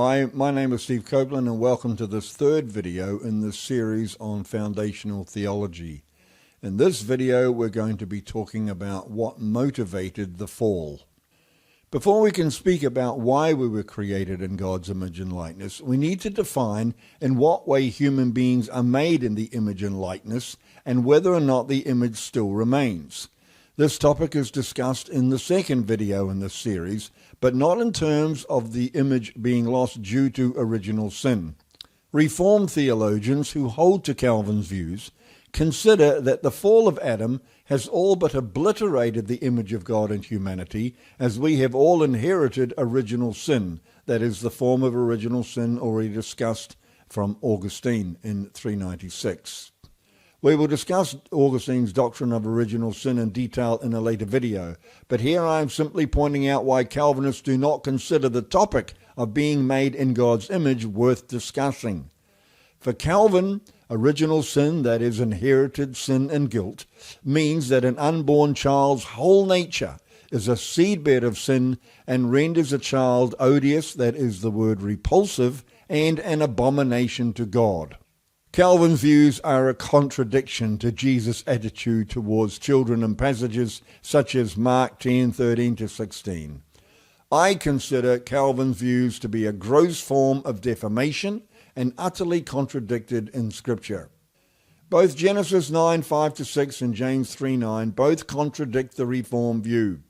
Hi, my name is Steve Copeland and welcome to this third video in this series on foundational theology. In this video we're going to be talking about what motivated the fall. Before we can speak about why we were created in God's image and likeness, we need to define in what way human beings are made in the image and likeness and whether or not the image still remains. This topic is discussed in the second video in this series, but not in terms of the image being lost due to original sin. Reformed theologians who hold to Calvin's views consider that the fall of Adam has all but obliterated the image of God in humanity, as we have all inherited original sin, that is, the form of original sin already discussed from Augustine in 396. We will discuss Augustine's doctrine of original sin in detail in a later video, but here I am simply pointing out why Calvinists do not consider the topic of being made in God's image worth discussing. For Calvin, original sin, that is inherited sin and guilt, means that an unborn child's whole nature is a seedbed of sin and renders a child odious, that is the word repulsive, and an abomination to God. Calvin's views are a contradiction to Jesus' attitude towards children in passages such as Mark 10:13-16. I consider Calvin's views to be a gross form of defamation and utterly contradicted in Scripture. Both Genesis 9:5-6 and James 3:9 both contradict the Reformed view.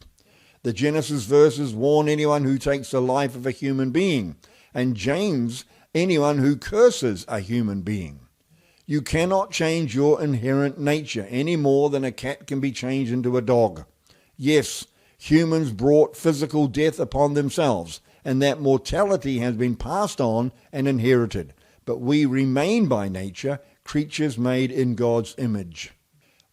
The Genesis verses warn anyone who takes the life of a human being, and James, anyone who curses a human being. You cannot change your inherent nature any more than a cat can be changed into a dog. Yes, humans brought physical death upon themselves, and that mortality has been passed on and inherited. But we remain by nature creatures made in God's image.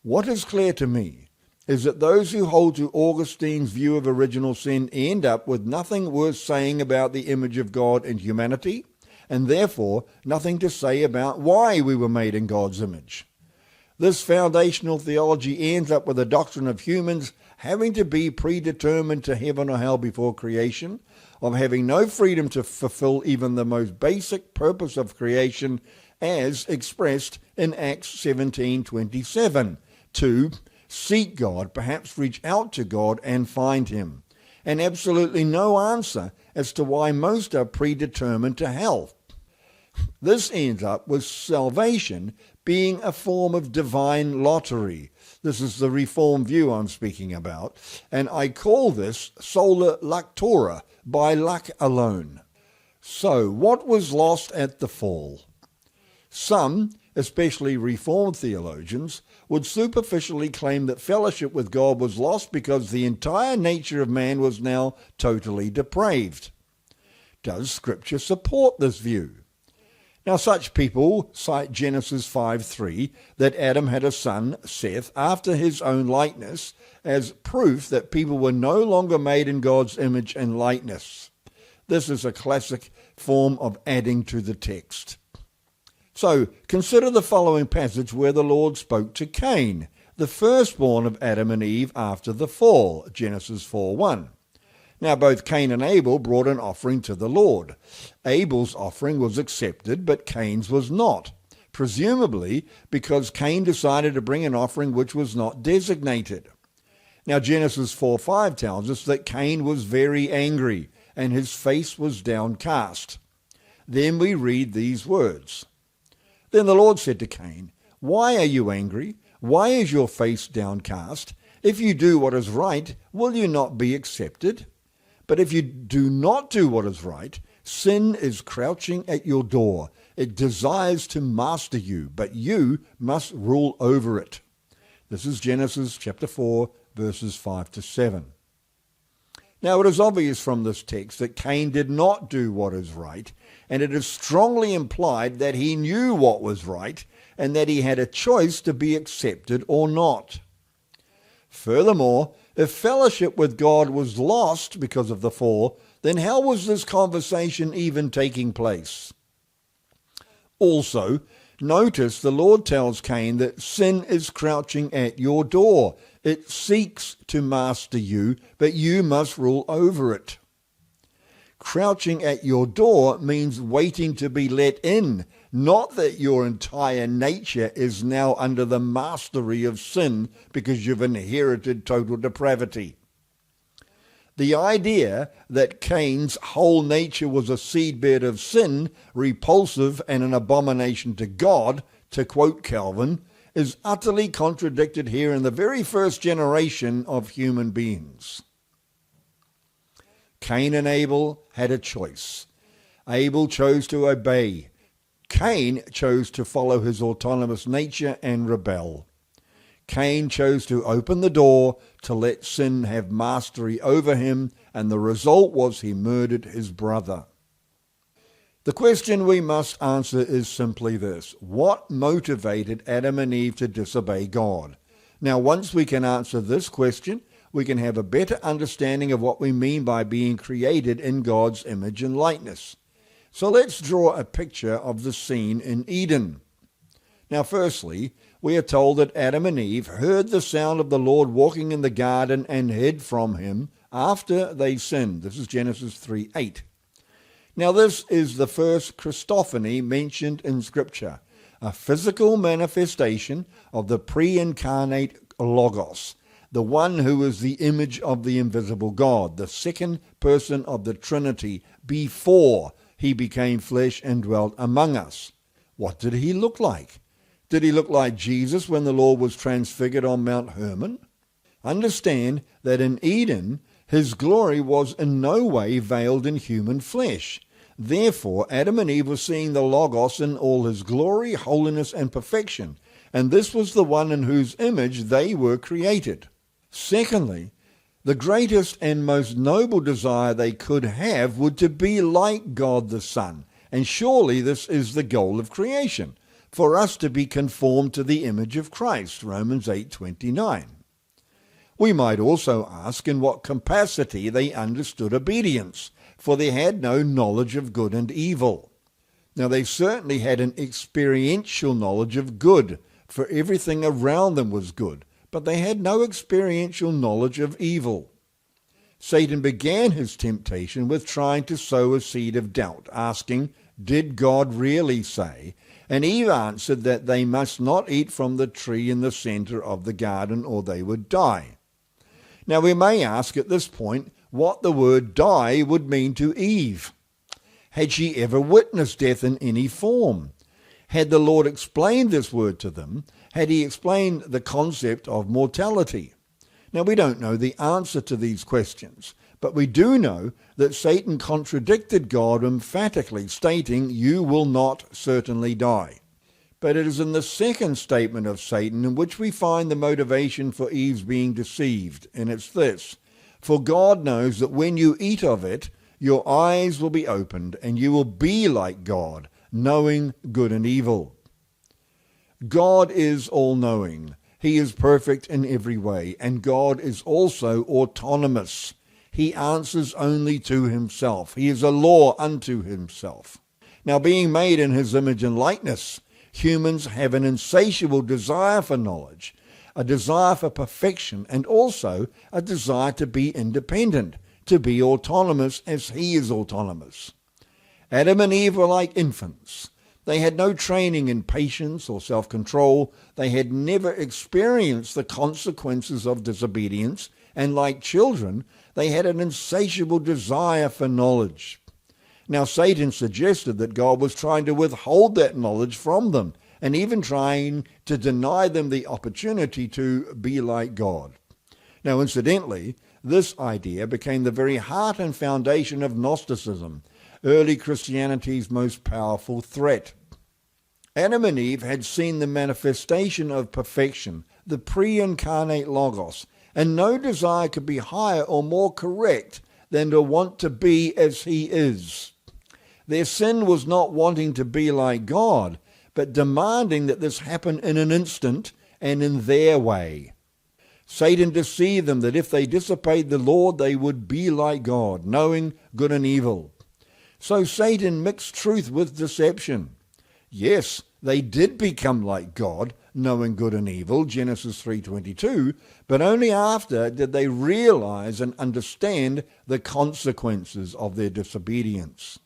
What is clear to me is that those who hold to Augustine's view of original sin end up with nothing worth saying about the image of God in humanity, and therefore nothing to say about why we were made in God's image. This foundational theology ends up with a doctrine of humans having to be predetermined to heaven or hell before creation, of having no freedom to fulfill even the most basic purpose of creation as expressed in Acts 17:27, to seek God, perhaps reach out to God and find him, and absolutely no answer as to why most are predetermined to hell. This ends up with salvation being a form of divine lottery. This is the Reformed view I'm speaking about, and I call this sola luctura, by luck alone. So, what was lost at the fall? Some, especially Reformed theologians, would superficially claim that fellowship with God was lost because the entire nature of man was now totally depraved. Does Scripture support this view? Now, such people cite Genesis 5:3, that Adam had a son, Seth, after his own likeness, as proof that people were no longer made in God's image and likeness. This is a classic form of adding to the text. So, consider the following passage where the Lord spoke to Cain, the firstborn of Adam and Eve after the fall, Genesis 4:1. Now, both Cain and Abel brought an offering to the Lord. Abel's offering was accepted, but Cain's was not, presumably because Cain decided to bring an offering which was not designated. Now, Genesis 4:5 tells us that Cain was very angry, and his face was downcast. Then we read these words. Then the Lord said to Cain, "Why are you angry? Why is your face downcast? If you do what is right, will you not be accepted? But if you do not do what is right, sin is crouching at your door. It desires to master you, but you must rule over it." This is Genesis chapter 4, verses 5-7. Now, it is obvious from this text that Cain did not do what is right, and it is strongly implied that he knew what was right and that he had a choice to be accepted or not. Furthermore, if fellowship with God was lost because of the fall, then how was this conversation even taking place? Also, notice the Lord tells Cain that sin is crouching at your door. It seeks to master you, but you must rule over it. Crouching at your door means waiting to be let in, not that your entire nature is now under the mastery of sin because you've inherited total depravity. The idea that Cain's whole nature was a seedbed of sin, repulsive and an abomination to God, to quote Calvin, is utterly contradicted here in the very first generation of human beings. Cain and Abel had a choice. Abel chose to obey. Cain chose to follow his autonomous nature and rebel. Cain chose to open the door to let sin have mastery over him, and the result was he murdered his brother. The question we must answer is simply this: what motivated Adam and Eve to disobey God? Now, once we can answer this question, we can have a better understanding of what we mean by being created in God's image and likeness. So let's draw a picture of the scene in Eden. Now, firstly, we are told that Adam and Eve heard the sound of the Lord walking in the garden and hid from him after they sinned. This is Genesis 3:8. Now, this is the first Christophany mentioned in Scripture, a physical manifestation of the pre-incarnate Logos, the one who is the image of the invisible God, the second person of the Trinity before he became flesh and dwelt among us. What did he look like? Did he look like Jesus when the Lord was transfigured on Mount Hermon? Understand that in Eden, his glory was in no way veiled in human flesh. Therefore, Adam and Eve were seeing the Logos in all his glory, holiness, and perfection, and this was the one in whose image they were created. Secondly, the greatest and most noble desire they could have would to be like God the Son, and surely this is the goal of creation, for us to be conformed to the image of Christ, Romans 8:29. We might also ask in what capacity they understood obedience, for they had no knowledge of good and evil. Now, they certainly had an experiential knowledge of good, for everything around them was good, but they had no experiential knowledge of evil. Satan began his temptation with trying to sow a seed of doubt, asking, "Did God really say?" And Eve answered that they must not eat from the tree in the center of the garden or they would die. Now, we may ask at this point what the word die would mean to Eve. Had she ever witnessed death in any form? Had the Lord explained this word to them? Had he explained the concept of mortality? Now, we don't know the answer to these questions, but we do know that Satan contradicted God emphatically, stating, "You will not certainly die." But it is in the second statement of Satan in which we find the motivation for Eve's being deceived, and it's this: "For God knows that when you eat of it, your eyes will be opened, and you will be like God, knowing good and evil." God is all-knowing. He is perfect in every way, and God is also autonomous. He answers only to himself. He is a law unto himself. Now, being made in his image and likeness, humans have an insatiable desire for knowledge, a desire for perfection, and also a desire to be independent, to be autonomous as he is autonomous. Adam and Eve were like infants. They had no training in patience or self-control. They had never experienced the consequences of disobedience, and like children, they had an insatiable desire for knowledge. Now, Satan suggested that God was trying to withhold that knowledge from them, and even trying to deny them the opportunity to be like God. Now, incidentally, this idea became the very heart and foundation of Gnosticism, early Christianity's most powerful threat. Adam and Eve had seen the manifestation of perfection, the pre-incarnate Logos, and no desire could be higher or more correct than to want to be as he is. Their sin was not wanting to be like God, but demanding that this happen in an instant and in their way. Satan deceived them that if they disobeyed the Lord, they would be like God, knowing good and evil. So Satan mixed truth with deception. Yes, they did become like God, knowing good and evil, Genesis 3:22, but only after did they realize and understand the consequences of their disobedience.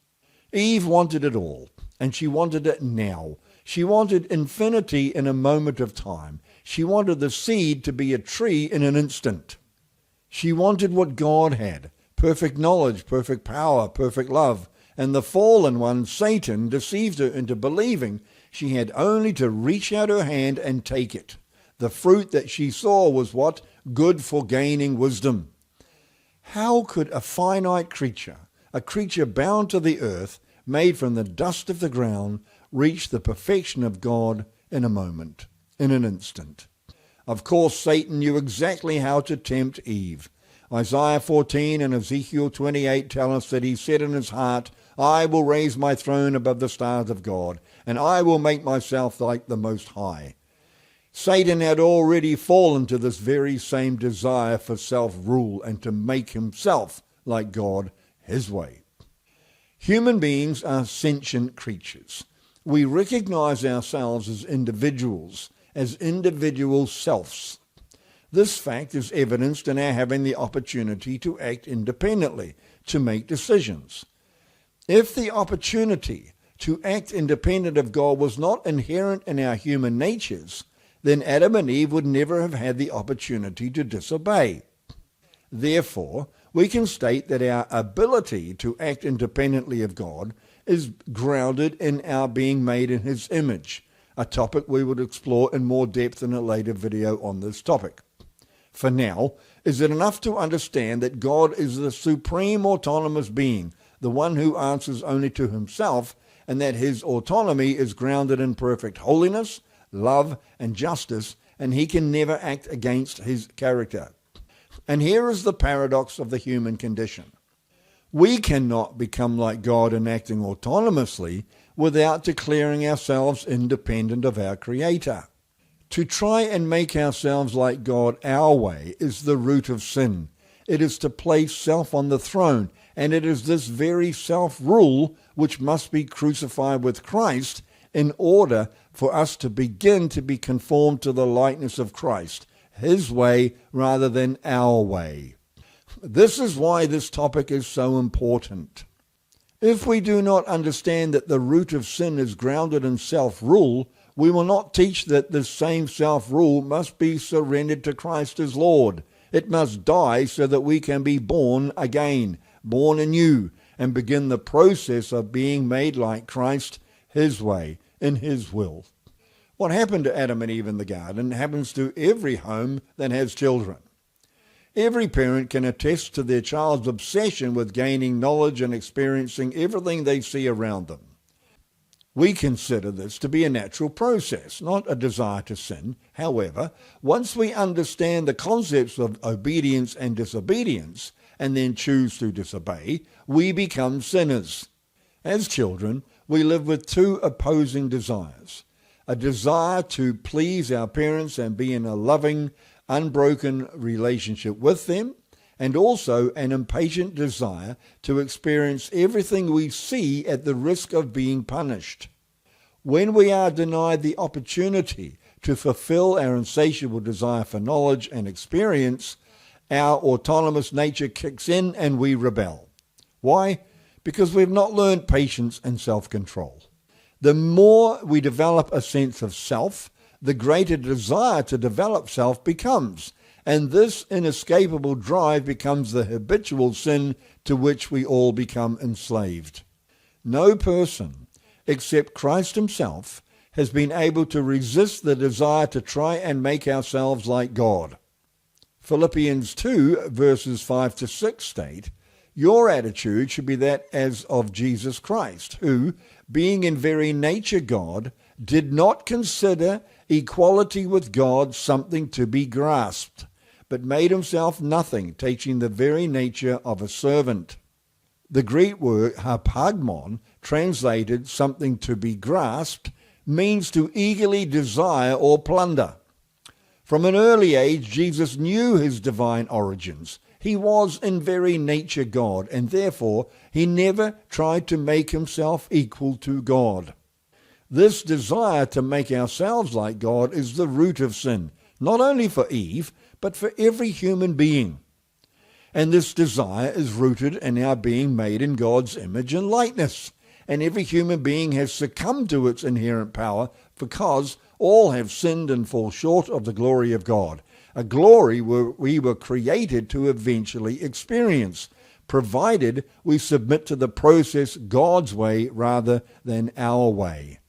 Eve wanted it all, and she wanted it now. She wanted infinity in a moment of time. She wanted the seed to be a tree in an instant. She wanted what God had, perfect knowledge, perfect power, perfect love, and the fallen one, Satan, deceived her into believing she had only to reach out her hand and take it. The fruit that she saw was what? Good for gaining wisdom. How could a finite creature, a creature bound to the earth, made from the dust of the ground, reach the perfection of God in a moment, in an instant? Of course, Satan knew exactly how to tempt Eve. Isaiah 14 and Ezekiel 28 tell us that he said in his heart, I will raise my throne above the stars of God, and I will make myself like the Most High. Satan had already fallen to this very same desire for self-rule and to make himself like God his way. Human beings are sentient creatures. We recognize ourselves as individuals selves. This fact is evidenced in our having the opportunity to act independently, to make decisions. If the opportunity to act independent of God was not inherent in our human natures, then Adam and Eve would never have had the opportunity to disobey. Therefore, we can state that our ability to act independently of God is grounded in our being made in his image, a topic we would explore in more depth in a later video on this topic. For now, is it enough to understand that God is the supreme autonomous being, the one who answers only to himself, and that his autonomy is grounded in perfect holiness, love, and justice, and he can never act against his character? And here is the paradox of the human condition. We cannot become like God in acting autonomously without declaring ourselves independent of our Creator. To try and make ourselves like God our way is the root of sin. It is to place self on the throne, and it is this very self-rule which must be crucified with Christ in order for us to begin to be conformed to the likeness of Christ, his way rather than our way. This is why this topic is so important. If we do not understand that the root of sin is grounded in self-rule, we will not teach that this same self-rule must be surrendered to Christ as Lord. It must die so that we can be born again, born anew, and begin the process of being made like Christ his way, in his will. What happened to Adam and Eve in the garden happens to every home that has children. Every parent can attest to their child's obsession with gaining knowledge and experiencing everything they see around them. We consider this to be a natural process, not a desire to sin. However, once we understand the concepts of obedience and disobedience, and then choose to disobey, we become sinners. As children, we live with two opposing desires: a desire to please our parents and be in a loving, unbroken relationship with them, and also an impatient desire to experience everything we see at the risk of being punished. When we are denied the opportunity to fulfill our insatiable desire for knowledge and experience, our autonomous nature kicks in and we rebel. Why? Because we've not learned patience and self-control. The more we develop a sense of self, the greater desire to develop self becomes, and this inescapable drive becomes the habitual sin to which we all become enslaved. No person, except Christ himself, has been able to resist the desire to try and make ourselves like God. Philippians 2 verses 5 to 6 state, "Your attitude should be that as of Jesus Christ, who, being in very nature God, did not consider equality with God something to be grasped, but made himself nothing, taking the very nature of a servant." The Greek word harpagmon, translated something to be grasped, means to eagerly desire or plunder. From an early age, Jesus knew his divine origins. He was in very nature God, and therefore he never tried to make himself equal to God. This desire to make ourselves like God is the root of sin, not only for Eve, but for every human being. And this desire is rooted in our being made in God's image and likeness. And every human being has succumbed to its inherent power because all have sinned and fall short of the glory of God, a glory we were created to eventually experience, provided we submit to the process God's way rather than our way.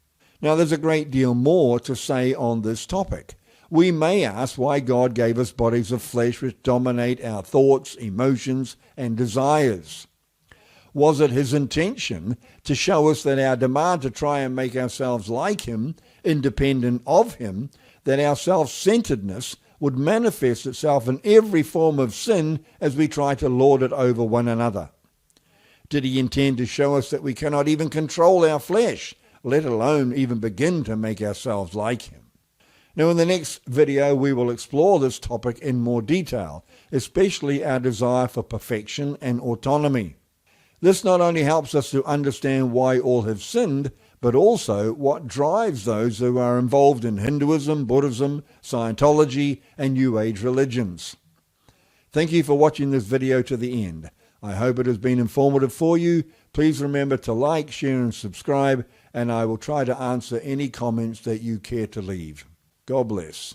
Now, there's a great deal more to say on this topic. We may ask why God gave us bodies of flesh which dominate our thoughts, emotions, and desires. Was it his intention to show us that our demand to try and make ourselves like him, independent of him, that our self-centeredness would manifest itself in every form of sin as we try to lord it over one another? Did he intend to show us that we cannot even control our flesh, let alone even begin to make ourselves like him? Now, in the next video, we will explore this topic in more detail, especially our desire for perfection and autonomy. This not only helps us to understand why all have sinned, but also what drives those who are involved in Hinduism, Buddhism, Scientology, and New Age religions. Thank you for watching this video to the end. I hope it has been informative for you. Please remember to like, share, and subscribe, and I will try to answer any comments that you care to leave. God bless.